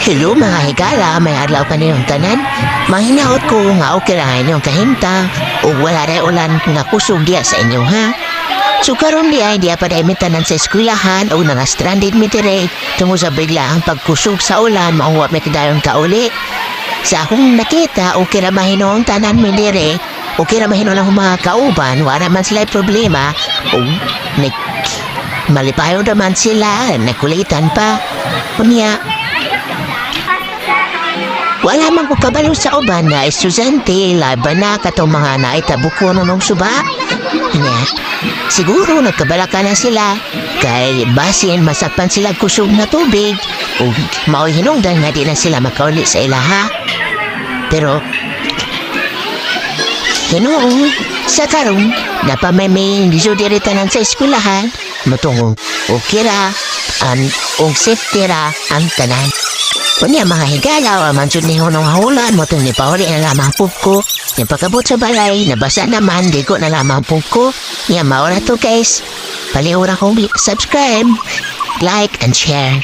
Hello mga higala, may adlaw pa niyong tanan. Mahinaot ko nga okay lang inyong kahimta o wala rin ulan nga kusog diya sa inyo ha. So karon diya pa dahil tanan sa eskwelahan o nga stranded mitire tungo sa bigla ang pagkusog sa ulan mauwa may kadayon kauli. Sa akong nakita okay ra mahinoong tanan mitire okay ra mahino lang mga kauban wala man sila problema o malipayo naman sila nakulitan pa. Kunya wala man ko kabalo sa uban na estudyante, laban na katong mga naitabuko ng suba. Nya, siguro nagkabalaka na sila, kay basin masakpan sila kusog na tubig, o mao'y hinungdan nga di na sila makauli sa ilaha. Pero, Ginoo, sa karon, napamay-may disudiritan sa eskwelahan, matungong okay ra, og safety ra ang tanan. Kunya mga higala, mansud ni hunong hahulan mo itong nipauli na lamang ko. Yung pagkabot sa balay, nabasa naman, di ko na lamang ko. Yan, maura to guys. Paliura kong subscribe, like, and share.